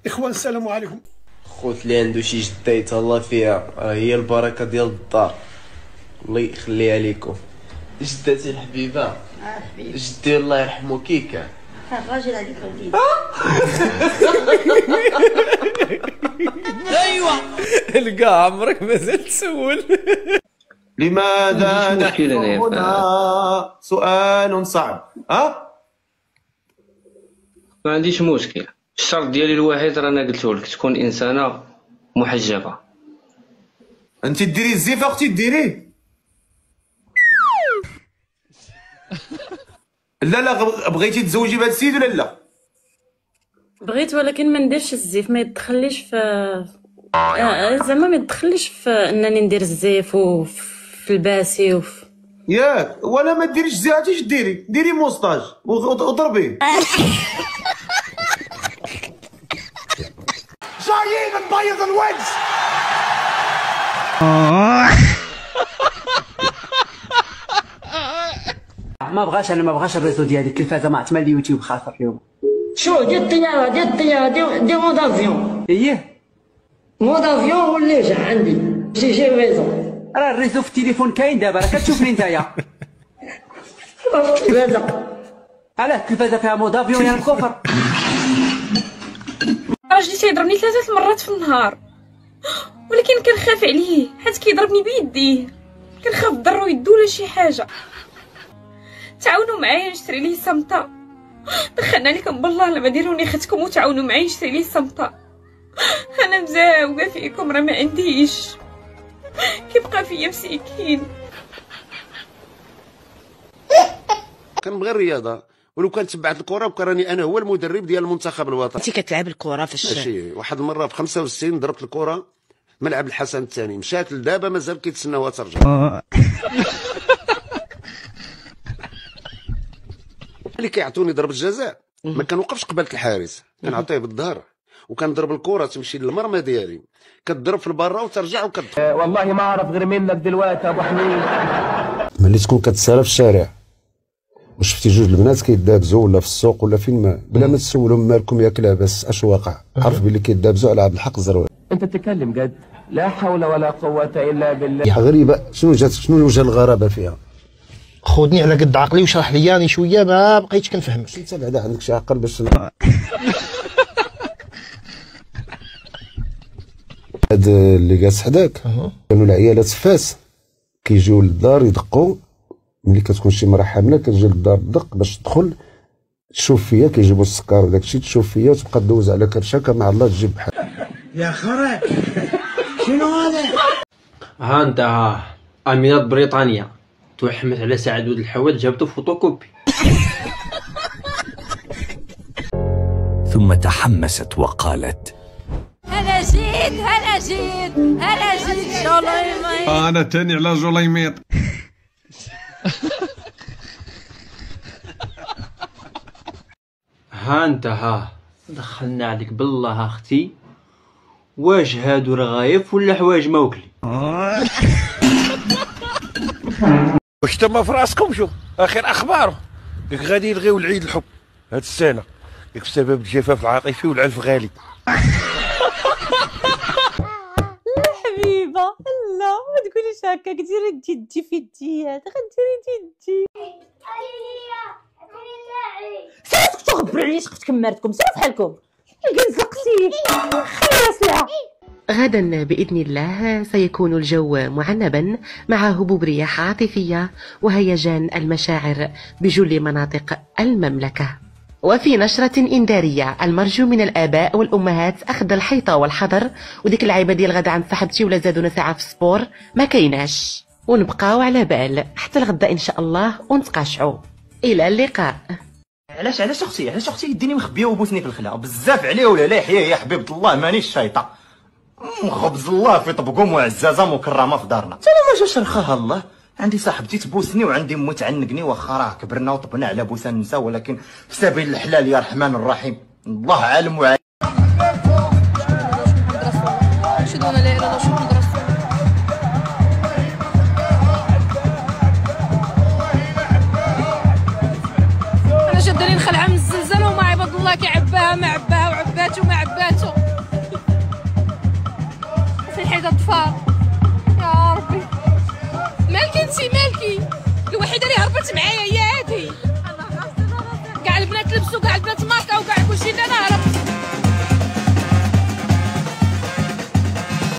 اخوان السلام عليكم. خوت اللي عنده شي جده يتهلا فيها راه هي البركه ديال الدار، الله يخليها ليكم. جدتي الحبيبه جدي الله يرحمه كي كان الراجل هذيك وليدي. ايوا الكاع عمرك مازال تسول لماذا نحن هنا؟ سؤال صعب. ما عنديش مشكل. الشرط ديالي الوحيد رانا قلته لك، تكون انسانه محجبه. انت ديري الزيف اختي ديريه. لا بغيتي تزوجي بهذا السيد ولا لا؟ بغيت ولكن ما نديرش الزيف، ما يدخليش في زعما ما يدخليش في انني ندير الزيف وفي الباسي ياك ولا ما ديريش زياتيش ديري موستاج وضربيه. جايين نبيض الوجه. ما بغاش الريزو ديالي التلفازه ما عرفت مال اليوتيوب خاسر اليوم. شو ديال الطياره ديال مود افيون. اييه مود افيون ولا جا عندي جي ريزو. راه الريزو في التليفون كاين دابا، راه كتشوفني نتايا. التلفازه علاه التلفازه فيها مود افيون يا الكفر. راجلي تيضربني 3 المرات في النهار، ولكن كنخاف عليه حيت كيضربني بيديه، كنخاف ضرو يدو ولا شي حاجه. تعاونوا معايا نشري ليه سمطه، دخلنا لكم بالله لما ديروني ختكم وتعاونوا معايا نشري ليه سمطه. انا مزاوقه فيكم راه ما عنديش، كيبقى فيا مسكين. كنبغي الرياضه، ولو كانت تبعت الكره بقى راني انا هو المدرب ديال المنتخب الوطني. انت كتلعب الكره في الشارع؟ ماشي واحد المره في 65 ضربت الكره ملعب الحسن الثاني، مشات لدابا مازال كيتسناوها ترجع. اللي كيعطوني ضربه جزاء ما كنوقفش قبالة الحارس، كنعطيه بالظهر وكنضرب الكره تمشي للمرمى ديالي، كتضرب في البرا وترجع وكتدخل. والله ما عرف غير منك دلوقتي ابو حميد. ملي تكون كتسالى في الشارع وشفتي جوج البنات كيدابزوا ولا في السوق ولا فين ما، بلا ما تسولهم مالكم ياك لاباس اش واقع، عرف بلي كيدابزوا على عبد الحق الزروي. انت تتكلم جد؟ لا حول ولا قوه الا بالله. غريبه. شنو وجه الغرابه فيها؟ خذني على قد عقلي وشرح لي يعني شويه ما بقيتش كنفهمك. انت بعدا عندك شي عقل باش هاد اللي جالس حداك كانوا العيالات فاس كيجيو للدار يدقوا، ملي كتكون شي مرا حامله كتجي للدار تدق باش تدخل تشوف فيا، كيجيبوا السكر وداك الشيء تشوف فيا وتبقى دوز على كرشك مع الله تجيب بحال. يا خرا شنو هذا؟ ها انت اميرات بريطانيا توحمت على سعد ولد الحواد جابته فوتوكوبي. ثم تحمست وقالت: هلا جيت جوليميط. انا تاني على جوليميط. ها انت دخلنا عليك بالله اختي، واش هادو رغايف ولا حوايج موكلي؟ واش تما في راسكم؟ شوف اخر اخباره غادي يلغيو العيد الحب هاد السنه بسبب الجفاف العاطفي والعلف غالي. حبيبه لا ما تقوليش هكا، ديري جدي في الديات، غديري جدي. سيروا تخبروا عليا شفتكم مرتكم، سيروا فحالكم كنزقتي خلاص. لا غدا بإذن الله سيكون الجو معنبا مع هبوب رياح عاطفية وهيجان المشاعر بجل مناطق المملكة. وفي نشرة إنذارية المرجو من الآباء والأمهات أخذ الحيطة والحذر، وديك اللعيبة ديال غدا عند صاحبتي ولا زادونا ساعة في السبور ما كايناش، ونبقاو على بال حتى الغدا إن شاء الله ونتقاشعوا. إلى اللقاء. علاش اختي يديني مخبيه وبوسني في الخلا بزاف عليه ولا لا يحيى يا حبيبه الله مانيش شايطه. خبز الله في طبقو معززه مكرمه في دارنا. انا ما جاش رخاها الله، عندي صاحبتي تبوسني وعندي امي تعنقني، واخا راه كبرنا وطبنا على بوسه النساء، ولكن في سبيل الحلال يا رحمن الرحيم. الله عالم وعالم. انا جا دارين خلعه من الزلزال وما عباد الله كيعباها ما عباها وعبات وما عبات سميتو فين حيد الضفار يا ربي. مالكي انتي مالكي؟ الوحيده اللي هربت معايا هي هادي. كاع البنات لبسوا كاع البنات